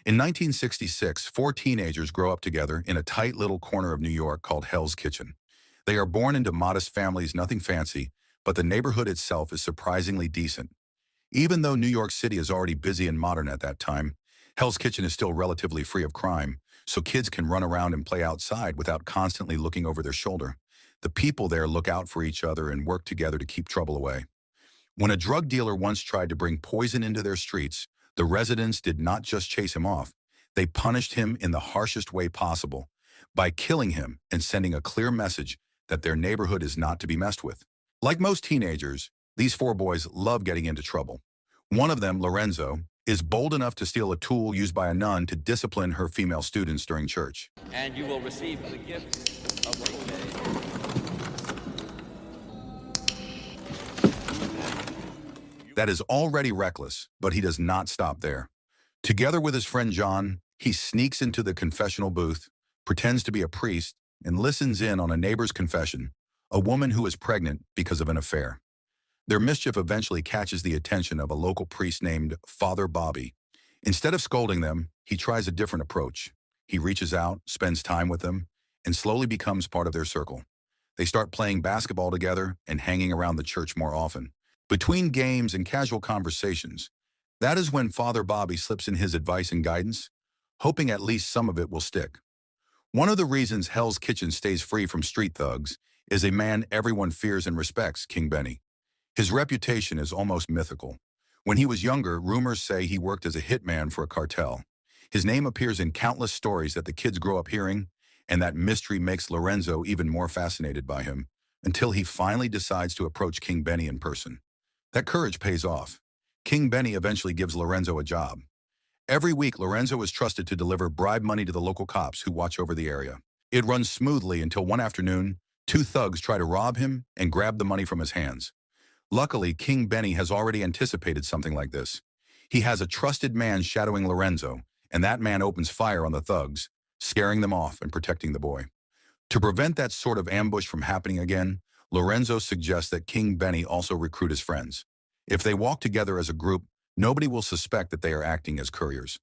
In 1966, four teenagers grow up together in a tight little corner of New York called Hell's Kitchen. They are born into modest families, nothing fancy, but the neighborhood itself is surprisingly decent. Even though New York City is already busy and modern at that time, Hell's Kitchen is still relatively free of crime, so kids can run around and play outside without constantly looking over their shoulder. The people there look out for each other and work together to keep trouble away. When a drug dealer once tried to bring poison into their streets, the residents did not just chase him off. They punished him in the harshest way possible, by killing him and sending a clear message that their neighborhood is not to be messed with. Like most teenagers, these four boys love getting into trouble. One of them, Lorenzo, is bold enough to steal a tool used by a nun to discipline her female students during church. And you will receive the gift of the That is already reckless, but he does not stop there. Together with his friend John, he sneaks into the confessional booth, pretends to be a priest, and listens in on a neighbor's confession, a woman who is pregnant because of an affair. Their mischief eventually catches the attention of a local priest named Father Bobby. Instead of scolding them, he tries a different approach. He reaches out, spends time with them, and slowly becomes part of their circle. They start playing basketball together and hanging around the church more often. Between games and casual conversations, that is when Father Bobby slips in his advice and guidance, hoping at least some of it will stick. One of the reasons Hell's Kitchen stays free from street thugs is a man everyone fears and respects, King Benny. His reputation is almost mythical. When he was younger, rumors say he worked as a hitman for a cartel. His name appears in countless stories that the kids grow up hearing, and that mystery makes Lorenzo even more fascinated by him, until he finally decides to approach King Benny in person. That courage pays off. King Benny eventually gives Lorenzo a job. Every week, Lorenzo is trusted to deliver bribe money to the local cops who watch over the area. It runs smoothly until one afternoon, two thugs try to rob him and grab the money from his hands. Luckily, King Benny has already anticipated something like this. He has a trusted man shadowing Lorenzo, and that man opens fire on the thugs, scaring them off and protecting the boy. To prevent that sort of ambush from happening again, Lorenzo suggests that King Benny also recruit his friends. If they walk together as a group, nobody will suspect that they are acting as couriers.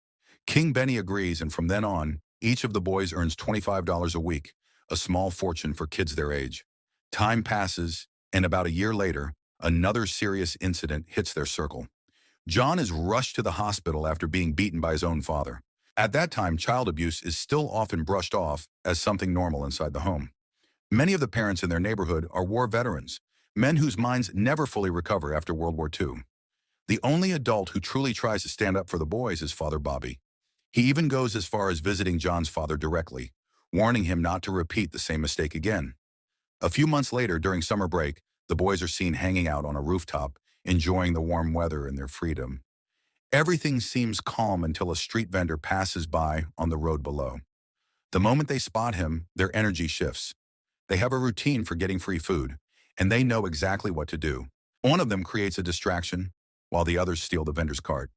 King Benny agrees, and from then on, each of the boys earns $25 a week, a small fortune for kids their age. Time passes, and about a year later, another serious incident hits their circle. John is rushed to the hospital after being beaten by his own father. At that time, child abuse is still often brushed off as something normal inside the home. Many of the parents in their neighborhood are war veterans, men whose minds never fully recover after World War II. The only adult who truly tries to stand up for the boys is Father Bobby. He even goes as far as visiting John's father directly, warning him not to repeat the same mistake again. A few months later, during summer break, the boys are seen hanging out on a rooftop, enjoying the warm weather and their freedom. Everything seems calm until a street vendor passes by on the road below. The moment they spot him, their energy shifts. They have a routine for getting free food, and they know exactly what to do. One of them creates a distraction, while the others steal the vendor's cart.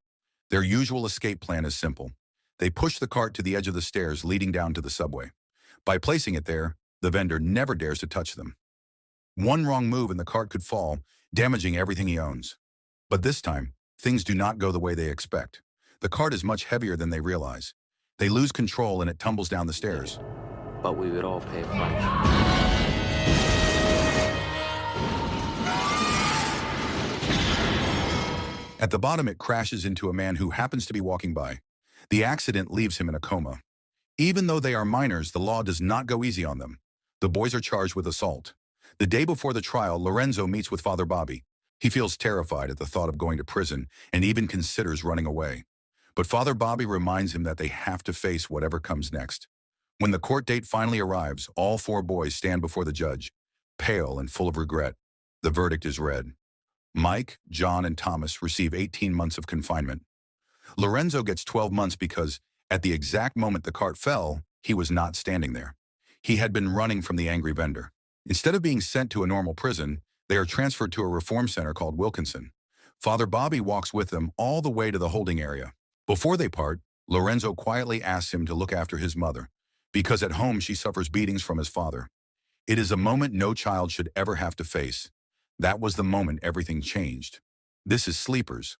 Their usual escape plan is simple. They push the cart to the edge of the stairs leading down to the subway. By placing it there, the vendor never dares to touch them. One wrong move and the cart could fall, damaging everything he owns. But this time, things do not go the way they expect. The cart is much heavier than they realize. They lose control and it tumbles down the stairs. But we would all pay a price. At the bottom, it crashes into a man who happens to be walking by. The accident leaves him in a coma. Even though they are minors, the law does not go easy on them. The boys are charged with assault. The day before the trial, Lorenzo meets with Father Bobby. He feels terrified at the thought of going to prison and even considers running away. But Father Bobby reminds him that they have to face whatever comes next. When the court date finally arrives, all four boys stand before the judge, pale and full of regret. The verdict is read. Mike, John, and Thomas receive 18 months of confinement. Lorenzo gets 12 months because, at the exact moment the cart fell, he was not standing there. He had been running from the angry vendor. Instead of being sent to a normal prison, they are transferred to a reform center called Wilkinson. Father Bobby walks with them all the way to the holding area. Before they part, Lorenzo quietly asks him to look after his mother, because at home she suffers beatings from his father. It is a moment no child should ever have to face. That was the moment everything changed. This is Sleepers.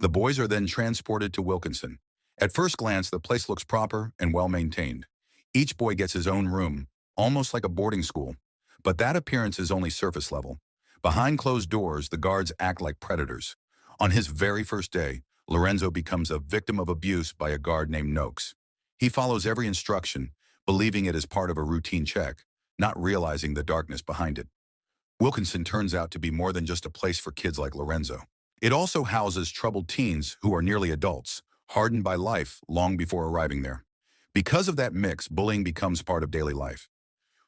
The boys are then transported to Wilkinson. At first glance, the place looks proper and well-maintained. Each boy gets his own room, almost like a boarding school. But that appearance is only surface level. Behind closed doors, the guards act like predators. On his very first day, Lorenzo becomes a victim of abuse by a guard named Noakes. He follows every instruction, believing it is part of a routine check, not realizing the darkness behind it. Wilkinson turns out to be more than just a place for kids like Lorenzo. It also houses troubled teens who are nearly adults, hardened by life long before arriving there. Because of that mix, bullying becomes part of daily life.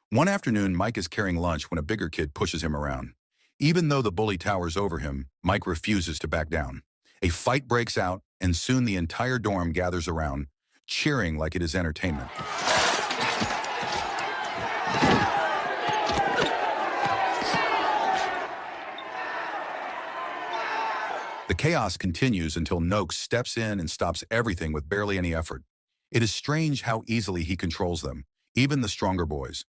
One afternoon, Mike is carrying lunch when a bigger kid pushes him around. Even though the bully towers over him, Mike refuses to back down. A fight breaks out, and soon the entire dorm gathers around, cheering like it is entertainment. The chaos continues until Noakes steps in and stops everything with barely any effort. It is strange how easily he controls them, even the stronger boys.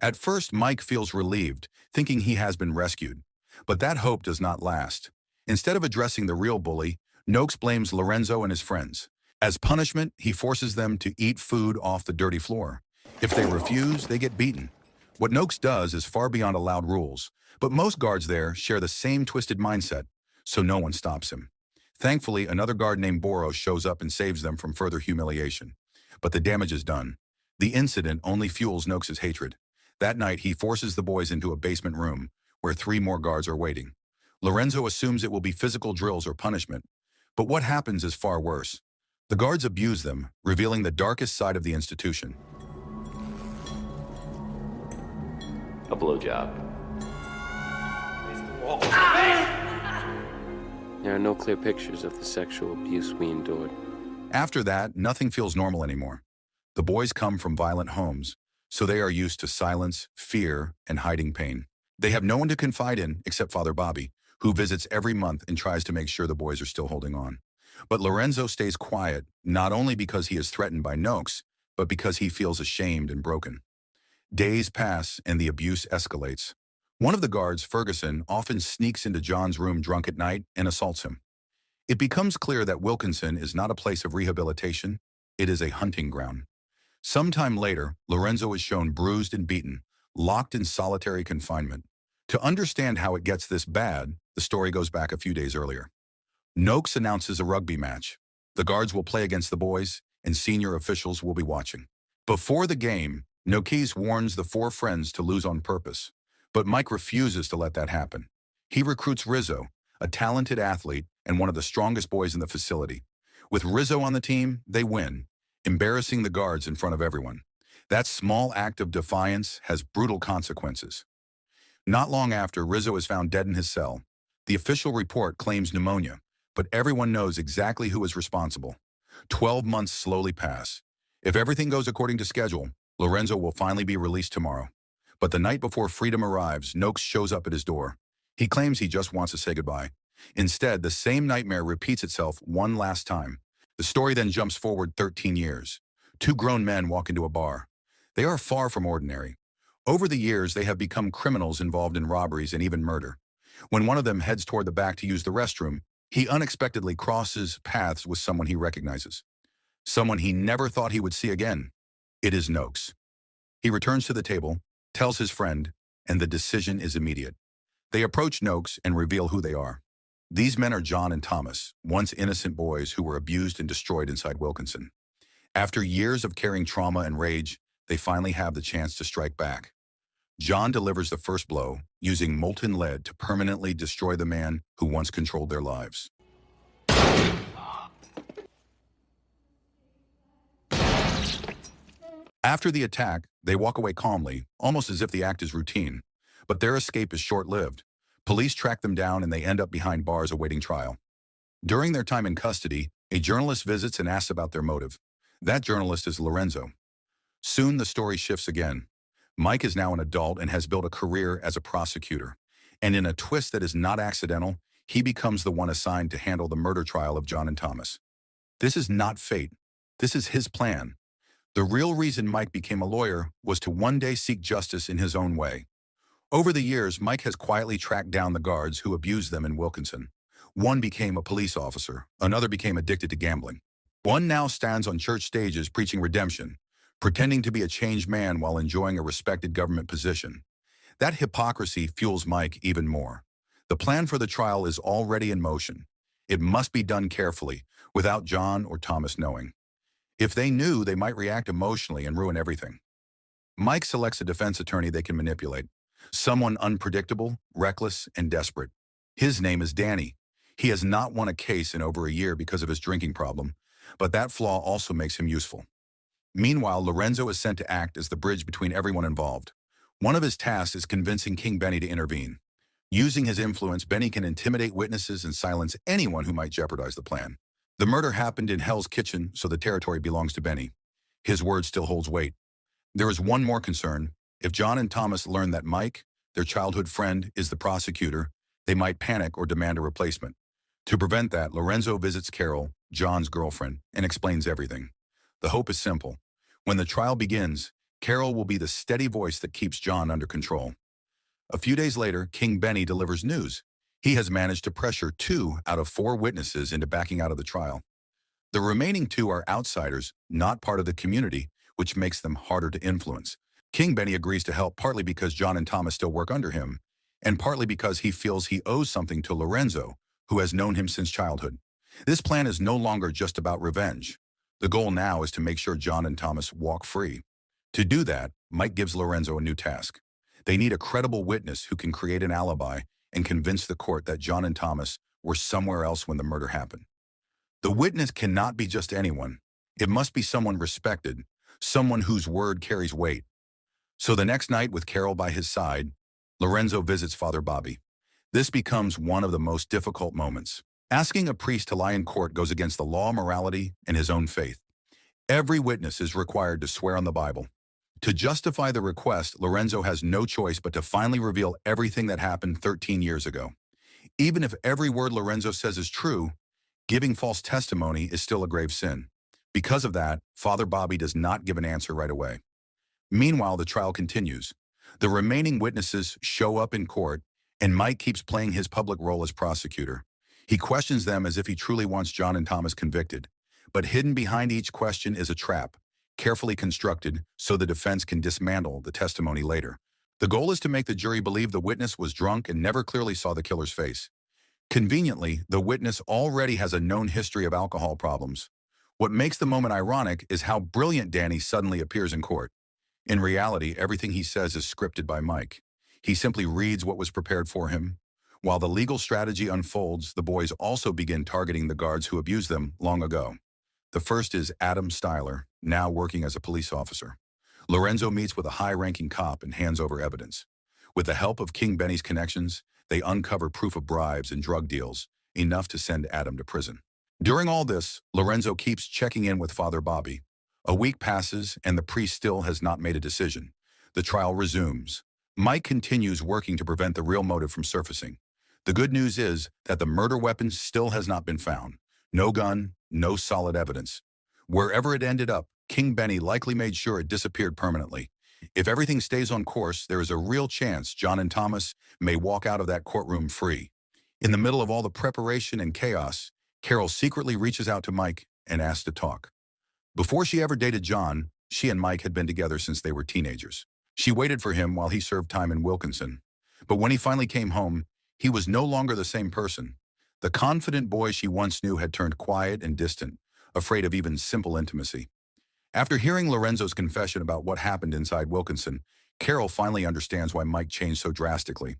At first, Mike feels relieved, thinking he has been rescued. But that hope does not last. Instead of addressing the real bully, Noakes blames Lorenzo and his friends. As punishment, he forces them to eat food off the dirty floor. If they refuse, they get beaten. What Noakes does is far beyond allowed rules, but most guards there share the same twisted mindset, so no one stops him. Thankfully, another guard named Boros shows up and saves them from further humiliation. But the damage is done. The incident only fuels Noakes' hatred. That night, he forces the boys into a basement room, where 3 more guards are waiting. Lorenzo assumes it will be physical drills or punishment. But what happens is far worse. The guards abuse them, revealing the darkest side of the institution. A blowjob. There are no clear pictures of the sexual abuse we endured. After that, nothing feels normal anymore. The boys come from violent homes, so they are used to silence, fear, and hiding pain. They have no one to confide in except Father Bobby, who visits every month and tries to make sure the boys are still holding on. But Lorenzo stays quiet, not only because he is threatened by Noakes, but because he feels ashamed and broken. Days pass and the abuse escalates. One of the guards, Ferguson, often sneaks into John's room drunk at night and assaults him. It becomes clear that Wilkinson is not a place of rehabilitation, it is a hunting ground. Sometime later, Lorenzo is shown bruised and beaten, locked in solitary confinement. To understand how it gets this bad, the story goes back a few days earlier. Noakes announces a rugby match. The guards will play against the boys, and senior officials will be watching. Before the game, Noakes warns the 4 friends to lose on purpose, but Mike refuses to let that happen. He recruits Rizzo, a talented athlete and one of the strongest boys in the facility. With Rizzo on the team, they win, embarrassing the guards in front of everyone. That small act of defiance has brutal consequences. Not long after, Rizzo is found dead in his cell. The official report claims pneumonia, but everyone knows exactly who is responsible. 12 months slowly pass. If everything goes according to schedule, Lorenzo will finally be released tomorrow. But the night before freedom arrives, Noakes shows up at his door. He claims he just wants to say goodbye. Instead, the same nightmare repeats itself one last time. The story then jumps forward 13 years. 2 grown men walk into a bar. They are far from ordinary. Over the years, they have become criminals involved in robberies and even murder. When one of them heads toward the back to use the restroom, he unexpectedly crosses paths with someone he recognizes. Someone he never thought he would see again. It is Noakes. He returns to the table, tells his friend, and the decision is immediate. They approach Noakes and reveal who they are. These men are John and Thomas, once innocent boys who were abused and destroyed inside Wilkinson. After years of carrying trauma and rage, they finally have the chance to strike back. John delivers the first blow, using molten lead to permanently destroy the man who once controlled their lives. After the attack, they walk away calmly, almost as if the act is routine. But their escape is short-lived. Police track them down and they end up behind bars awaiting trial. During their time in custody, a journalist visits and asks about their motive. That journalist is Lorenzo. Soon the story shifts again. Mike is now an adult and has built a career as a prosecutor. And in a twist that is not accidental, he becomes the one assigned to handle the murder trial of John and Thomas. This is not fate. This is his plan. The real reason Mike became a lawyer was to one day seek justice in his own way. Over the years, Mike has quietly tracked down the guards who abused them in Wilkinson. One became a police officer, another became addicted to gambling. One now stands on church stages preaching redemption, pretending to be a changed man while enjoying a respected government position. That hypocrisy fuels Mike even more. The plan for the trial is already in motion. It must be done carefully, without John or Thomas knowing. If they knew, they might react emotionally and ruin everything. Mike selects a defense attorney they can manipulate. Someone unpredictable, reckless, and desperate. His name is Danny. He has not won a case in over a year because of his drinking problem, but that flaw also makes him useful. Meanwhile, Lorenzo is sent to act as the bridge between everyone involved. One of his tasks is convincing King Benny to intervene. Using his influence, Benny can intimidate witnesses and silence anyone who might jeopardize the plan. The murder happened in Hell's Kitchen, so the territory belongs to Benny. His word still holds weight. There is one more concern. If John and Thomas learn that Mike, their childhood friend, is the prosecutor, they might panic or demand a replacement. To prevent that, Lorenzo visits Carol, John's girlfriend, and explains everything. The hope is simple. When the trial begins, Carol will be the steady voice that keeps John under control. A few days later, King Benny delivers news. He has managed to pressure 2 out of 4 witnesses into backing out of the trial. The remaining 2 are outsiders, not part of the community, which makes them harder to influence. King Benny agrees to help partly because John and Thomas still work under him, and partly because he feels he owes something to Lorenzo, who has known him since childhood. This plan is no longer just about revenge. The goal now is to make sure John and Thomas walk free. To do that, Mike gives Lorenzo a new task. They need a credible witness who can create an alibi and convince the court that John and Thomas were somewhere else when the murder happened. The witness cannot be just anyone. It must be someone respected, someone whose word carries weight. So the next night, with Carol by his side, Lorenzo visits Father Bobby. This becomes one of the most difficult moments. Asking a priest to lie in court goes against the law, morality, and his own faith. Every witness is required to swear on the Bible. To justify the request, Lorenzo has no choice but to finally reveal everything that happened 13 years ago. Even if every word Lorenzo says is true, giving false testimony is still a grave sin. Because of that, Father Bobby does not give an answer right away. Meanwhile, the trial continues. The remaining witnesses show up in court, and Mike keeps playing his public role as prosecutor. He questions them as if he truly wants John and Thomas convicted. But hidden behind each question is a trap, carefully constructed so the defense can dismantle the testimony later. The goal is to make the jury believe the witness was drunk and never clearly saw the killer's face. Conveniently, the witness already has a known history of alcohol problems. What makes the moment ironic is how brilliant Danny suddenly appears in court. In reality, everything he says is scripted by Mike. He simply reads what was prepared for him. While the legal strategy unfolds, the boys also begin targeting the guards who abused them long ago. The first is Adam Styler, now working as a police officer. Lorenzo meets with a high-ranking cop and hands over evidence. With the help of King Benny's connections, they uncover proof of bribes and drug deals, enough to send Adam to prison. During all this, Lorenzo keeps checking in with Father Bobby. A week passes, and the priest still has not made a decision. The trial resumes. Mike continues working to prevent the real motive from surfacing. The good news is that the murder weapon still has not been found. No gun, no solid evidence. Wherever it ended up, King Benny likely made sure it disappeared permanently. If everything stays on course, there is a real chance John and Thomas may walk out of that courtroom free. In the middle of all the preparation and chaos, Carol secretly reaches out to Mike and asks to talk. Before she ever dated John, she and Mike had been together since they were teenagers. She waited for him while he served time in Wilkinson. But when he finally came home, he was no longer the same person. The confident boy she once knew had turned quiet and distant, afraid of even simple intimacy. After hearing Lorenzo's confession about what happened inside Wilkinson, Carol finally understands why Mike changed so drastically.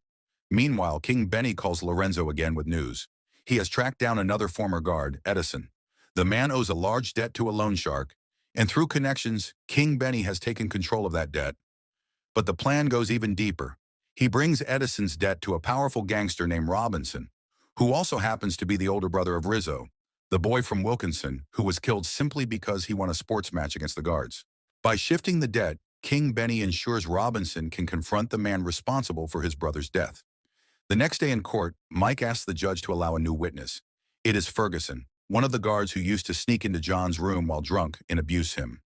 Meanwhile, King Benny calls Lorenzo again with news. He has tracked down another former guard, Edison. The man owes a large debt to a loan shark, and through connections, King Benny has taken control of that debt. But the plan goes even deeper. He brings Edison's debt to a powerful gangster named Robinson, who also happens to be the older brother of Rizzo, the boy from Wilkinson who was killed simply because he won a sports match against the guards. By shifting the debt, King Benny ensures Robinson can confront the man responsible for his brother's death. The next day in court, Mike asks the judge to allow a new witness. It is Ferguson, one of the guards who used to sneak into John's room while drunk and abuse him.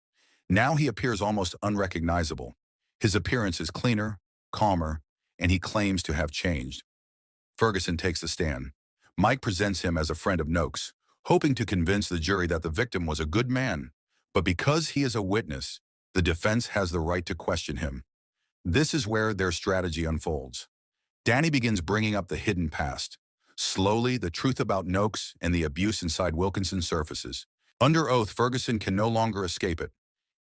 Now he appears almost unrecognizable. His appearance is cleaner, calmer, and he claims to have changed. Ferguson takes the stand. Mike presents him as a friend of Noakes, hoping to convince the jury that the victim was a good man. But because he is a witness, the defense has the right to question him. This is where their strategy unfolds. Danny begins bringing up the hidden past. Slowly, the truth about Noakes and the abuse inside Wilkinson surfaces. Under oath, Ferguson can no longer escape it.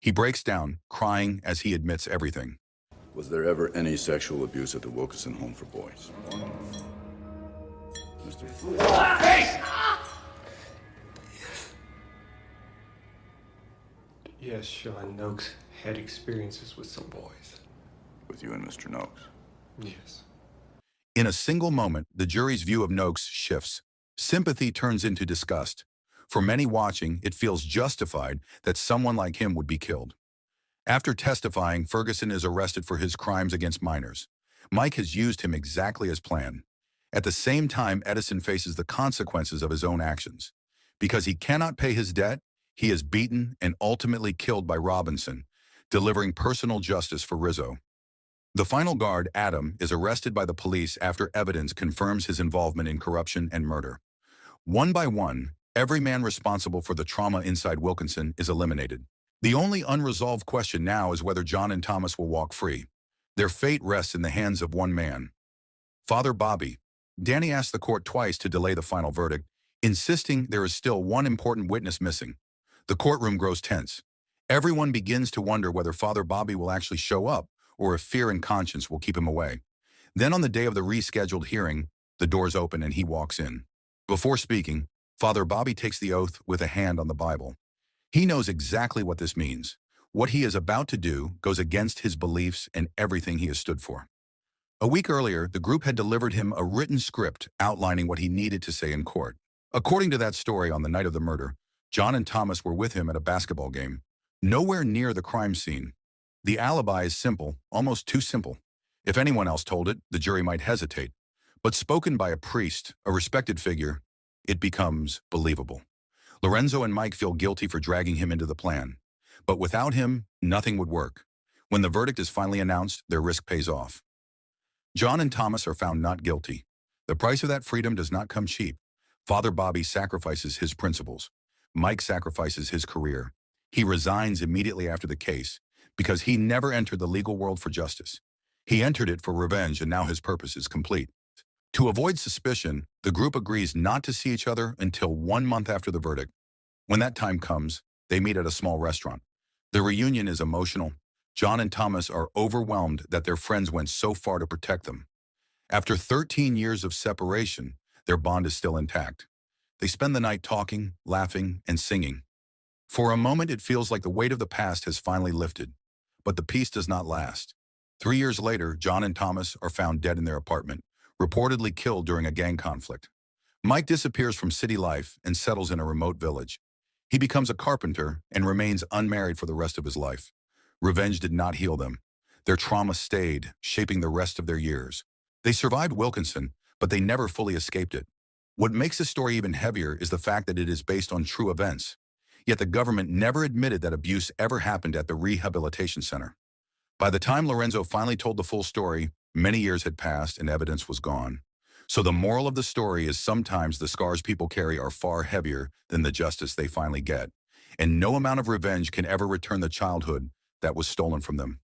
He breaks down, crying as he admits everything. Was there ever any sexual abuse at the Wilkinson home for boys? Mr. Yes, Sean Noakes had experiences with some boys. With you and Mr. Noakes? Yes. In a single moment, the jury's view of Noakes shifts. Sympathy turns into disgust. For many watching, it feels justified that someone like him would be killed. After testifying, Ferguson is arrested for his crimes against minors. Mike has used him exactly as planned. At the same time, Edison faces the consequences of his own actions. Because he cannot pay his debt, he is beaten and ultimately killed by Robinson, delivering personal justice for Rizzo. The final guard, Adam, is arrested by the police after evidence confirms his involvement in corruption and murder. One by one, every man responsible for the trauma inside Wilkinson is eliminated. The only unresolved question now is whether John and Thomas will walk free. Their fate rests in the hands of one man, Father Bobby. Danny asked the court twice to delay the final verdict, insisting there is still one important witness missing. The courtroom grows tense. Everyone begins to wonder whether Father Bobby will actually show up or if fear and conscience will keep him away. Then on the day of the rescheduled hearing, the doors open and he walks in. Before speaking, Father Bobby takes the oath with a hand on the Bible. He knows exactly what this means. What he is about to do goes against his beliefs and everything he has stood for. A week earlier, the group had delivered him a written script outlining what he needed to say in court. According to that story, on the night of the murder, John and Thomas were with him at a basketball game, nowhere near the crime scene. The alibi is simple, almost too simple. If anyone else told it, the jury might hesitate. But spoken by a priest, a respected figure, it becomes believable. Lorenzo and Mike feel guilty for dragging him into the plan. But without him, nothing would work. When the verdict is finally announced, their risk pays off. John and Thomas are found not guilty. The price of that freedom does not come cheap. Father Bobby sacrifices his principles. Mike sacrifices his career. He resigns immediately after the case because he never entered the legal world for justice. He entered it for revenge, and now his purpose is complete. To avoid suspicion, the group agrees not to see each other until 1 month after the verdict. When that time comes, they meet at a small restaurant. The reunion is emotional. John and Thomas are overwhelmed that their friends went so far to protect them. After 13 years of separation, their bond is still intact. They spend the night talking, laughing, and singing. For a moment, it feels like the weight of the past has finally lifted. But the peace does not last. 3 years later, John and Thomas are found dead in their apartment, reportedly killed during a gang conflict. Mike disappears from city life and settles in a remote village. He becomes a carpenter and remains unmarried for the rest of his life. Revenge did not heal them. Their trauma stayed, shaping the rest of their years. They survived Wilkinson, but they never fully escaped it. What makes the story even heavier is the fact that it is based on true events. Yet the government never admitted that abuse ever happened at the rehabilitation center. By the time Lorenzo finally told the full story, many years had passed and evidence was gone. So the moral of the story is sometimes the scars people carry are far heavier than the justice they finally get. And no amount of revenge can ever return the childhood that was stolen from them.